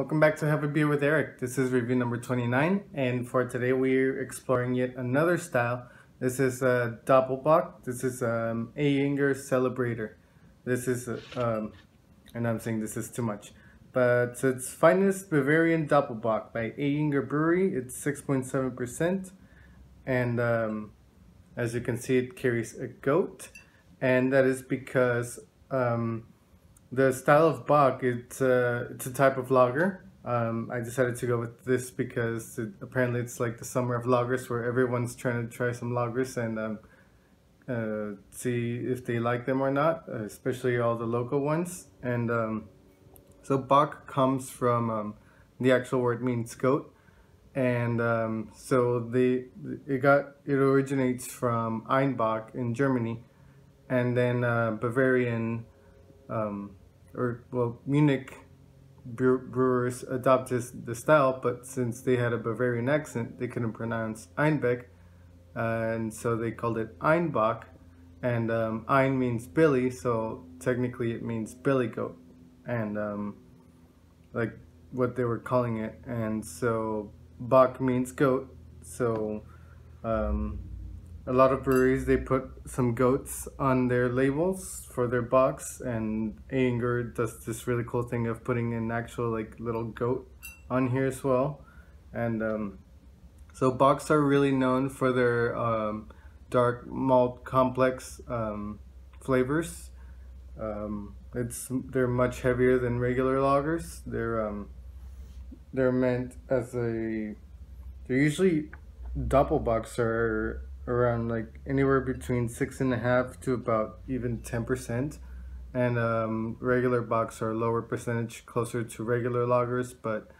Welcome back to Have a Beer with Eric. This is review number 29, and for today we're exploring yet another style. This is Dopplebock. This is Ayinger Celebrator. This is, and I'm saying this is too much, but it's Finest Bavarian Dopplebock by Ayinger Brewery. It's 6.7%, and as you can see, it carries a goat, and that is because the style of bock, it's a type of lager. I decided to go with this because apparently it's like the summer of lagers, where everyone's trying to try some lagers and see if they like them or not, especially all the local ones. And so bock comes from the actual word means goat, and so it originates from Einbach in Germany, and then Bavarian. Munich brewers adopted the style, but since they had a Bavarian accent, they couldn't pronounce Einbeck, and so they called it Einbach. And Ein means Billy, so technically it means billy goat, and like what they were calling it. And so Bach means goat, so a lot of breweries, they put some goats on their labels for their bocks, and Ayinger does this really cool thing of putting an actual like little goat on here as well. And so bocks are really known for their dark malt complex flavors. They're much heavier than regular lagers. They're meant as they're usually Doppelbocks are around like anywhere between 6.5 to about even 10%, and regular bocks are lower percentage, closer to regular lagers, but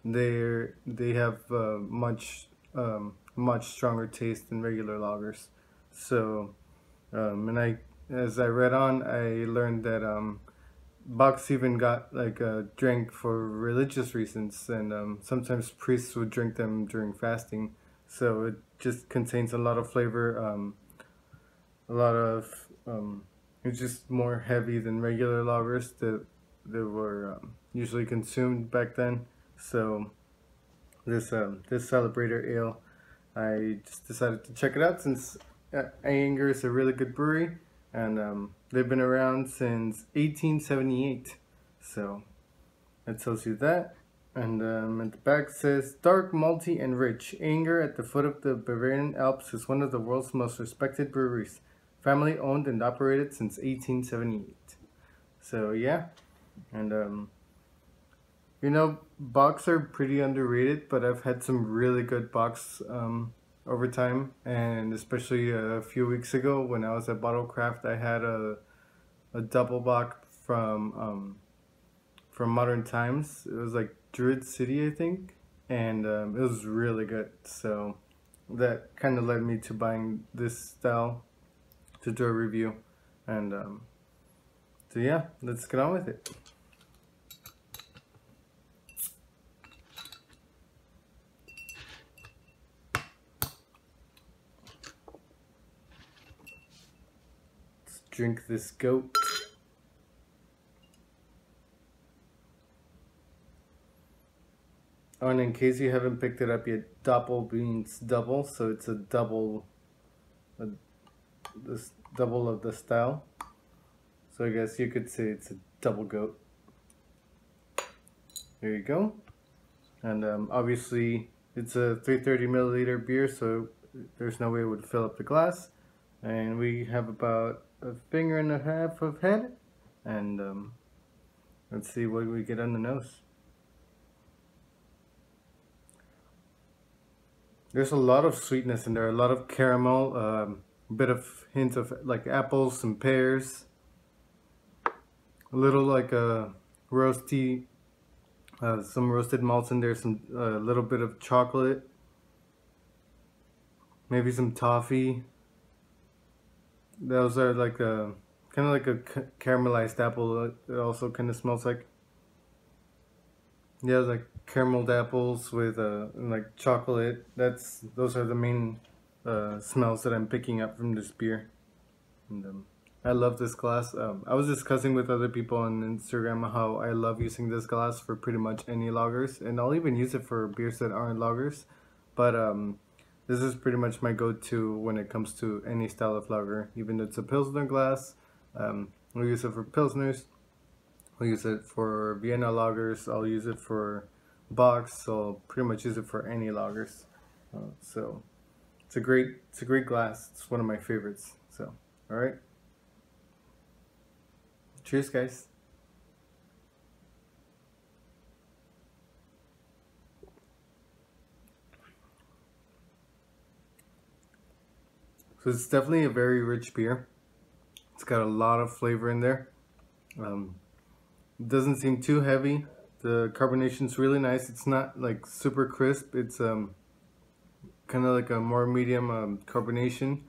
they have much stronger taste than regular lagers. So as I read on, I learned that bocks even got like drank for religious reasons, and sometimes priests would drink them during fasting. So it just contains a lot of flavor, it's just more heavy than regular lagers that were usually consumed back then. So this Celebrator ale, I just decided to check it out since Ayinger is a really good brewery, and they've been around since 1878. So that tells you that. And at the back says, dark, malty, and rich. Ayinger at the foot of the Bavarian Alps is one of the world's most respected breweries. Family owned and operated since 1878. So yeah, and bocks are pretty underrated, but I've had some really good bocks over time, and especially a few weeks ago when I was at Bottle Craft, I had a double bock from Modern Times. It was like Druid City, I think, and it was really good. So that kind of led me to buying this style to do a review, and so yeah, let's get on with it. Let's drink this goat. Oh, and in case you haven't picked it up yet, Doppel means double, so it's a double, this double of the style. So I guess you could say it's a double goat. There you go. And obviously it's a 330 milliliter beer, so there's no way it would fill up the glass. And we have about a finger and a half of head, and let's see what we get on the nose. There's a lot of sweetness in there, a lot of caramel, a bit of hint of like apples, some pears, a little like a roasty, some roasted malts in there, some little bit of chocolate, maybe some toffee. Those are like a kind of like a caramelized apple. It also kind of smells like. Yeah, like carameled apples with like chocolate. Those are the main smells that I'm picking up from this beer. And I love this glass. I was discussing with other people on Instagram how I love using this glass for pretty much any lagers, and I'll even use it for beers that aren't lagers. But this is pretty much my go-to when it comes to any style of lager. Even though it's a Pilsner glass, I'll use it for Pilsners. I'll use it for Vienna lagers. I'll use it for Box. So I'll pretty much use it for any lagers. So it's a great glass. It's one of my favorites. So all right. Cheers, guys. So it's definitely a very rich beer. It's got a lot of flavor in there. It doesn't seem too heavy. The carbonation's really nice. It's not like super crisp. It's kind of like a more medium carbonation.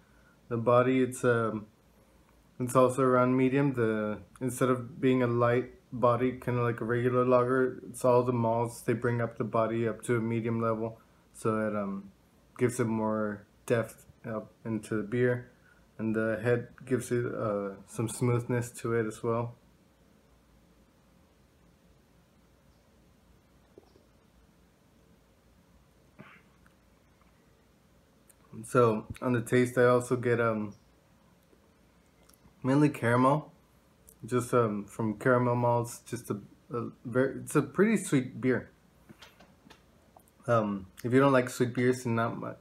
The body, it's also around medium. Instead of being a light body, kind of like a regular lager, it's all the malts. They bring up the body up to a medium level, so it gives it more depth up into the beer, and the head gives it some smoothness to it as well. So on the taste, I also get mainly caramel, just from caramel malts. Just it's a pretty sweet beer. If you don't like sweet beers, it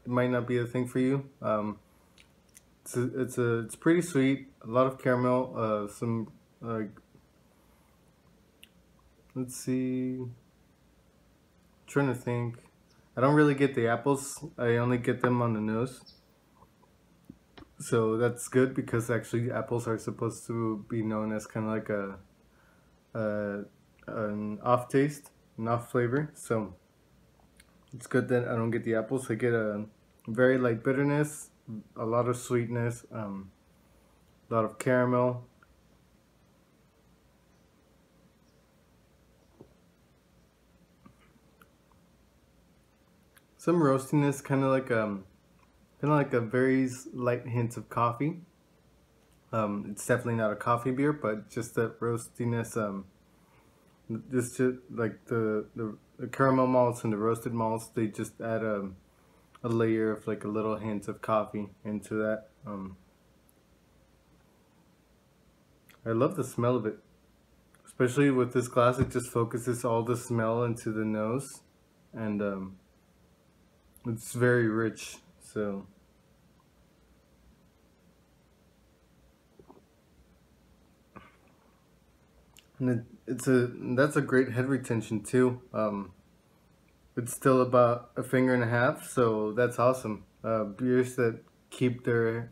might not be a thing for you. It's pretty sweet. A lot of caramel. Some let's see. Trying to think. I don't really get the apples. I only get them on the nose. So that's good because actually apples are supposed to be known as kind of like an off taste, an off flavor. So it's good that I don't get the apples. I get a very light bitterness, a lot of sweetness, a lot of caramel. Some roastiness, kind of like a very light hint of coffee. It's definitely not a coffee beer, but just that roastiness. Just like the caramel malts and the roasted malts, they just add a layer of like a little hint of coffee into that. I love the smell of it, especially with this glass. It just focuses all the smell into the nose, and it's very rich. So. And that's a great head retention too. It's still about a finger and a half, so that's awesome. Beers that keep their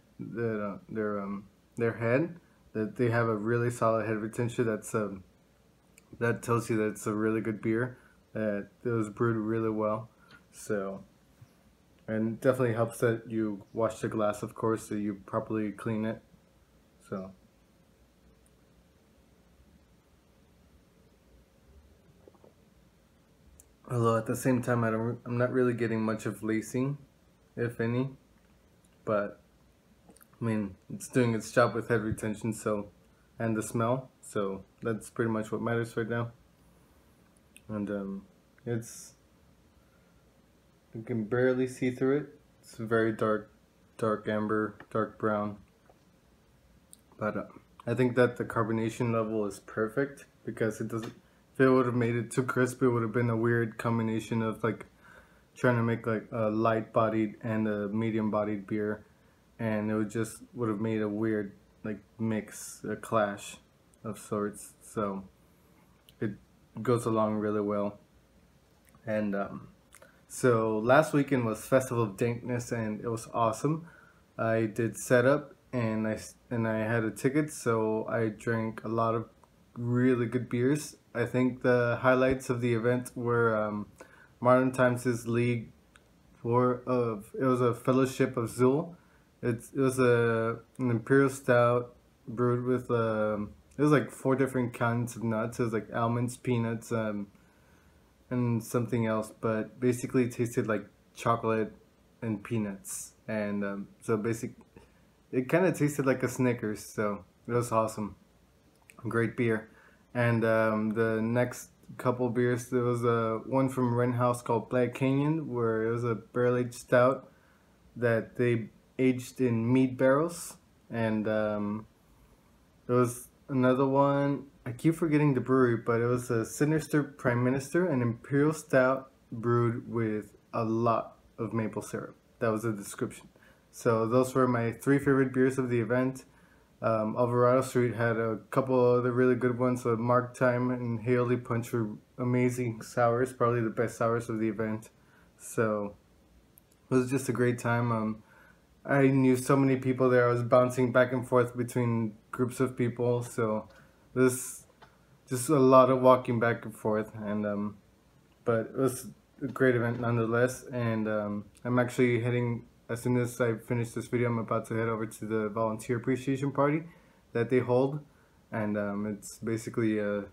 head, that they have a really solid head retention. That tells you that it's a really good beer, that it was brewed really well. So, and definitely helps that you wash the glass, of course, so you properly clean it. So. Although at the same time, I'm not really getting much of lacing, if any. But I mean, it's doing its job with head retention, so, and the smell. So that's pretty much what matters right now. And it's, you can barely see through it. It's very dark amber, dark brown. But I think that the carbonation level is perfect because it doesn't. If it would have made it too crisp, it would have been a weird combination of like trying to make like a light bodied and a medium bodied beer, and it would have made a weird like mix, a clash of sorts. So it goes along really well. And so last weekend was Festival of Dankness, and it was awesome. I did setup, and I had a ticket, so I drank a lot of really good beers. I think the highlights of the event were Modern Times' League it was a Fellowship of Zool. It was an imperial stout brewed with it was like 4 different kinds of nuts. It was like almonds, peanuts, and something else, but basically it tasted like chocolate and peanuts, and so it kind of tasted like a Snickers. So It was awesome. Great beer. And the next couple beers, there was one from Wren House called Black Canyon, where it was a barrel aged stout that they aged in mead barrels. And there was another one, I keep forgetting the brewery, but it was a Sinister Prime Minister, an imperial stout brewed with a lot of maple syrup. That was the description. So those were my three favorite beers of the event. Alvarado Street had a couple other really good ones. Mark Time and Haley Punch were amazing sours, probably the best sours of the event. So it was just a great time. I knew so many people there. I was bouncing back and forth between groups of people. So it was just a lot of walking back and forth. And but it was a great event nonetheless. And I'm actually heading. As soon as I finish this video, I'm about to head over to the volunteer appreciation party that they hold, and it's basically a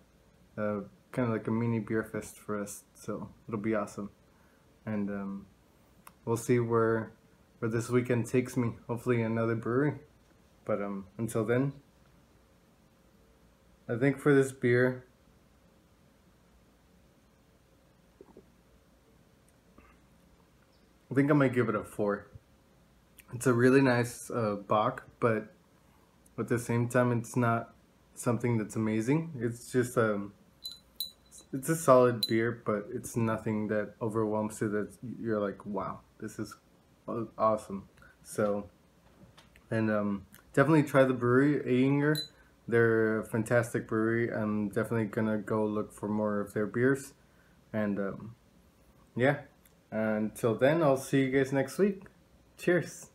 kind of like a mini beer fest for us. So it'll be awesome, and we'll see where this weekend takes me. Hopefully another brewery, but until then, I think for this beer, I think I might give it a 4. It's a really nice bock, but at the same time, it's not something that's amazing. It's just it's a solid beer, but it's nothing that overwhelms you that you're like, wow, this is awesome. So, and definitely try the brewery, Ayinger. They're a fantastic brewery. I'm definitely gonna go look for more of their beers. And yeah, until then, I'll see you guys next week. Cheers.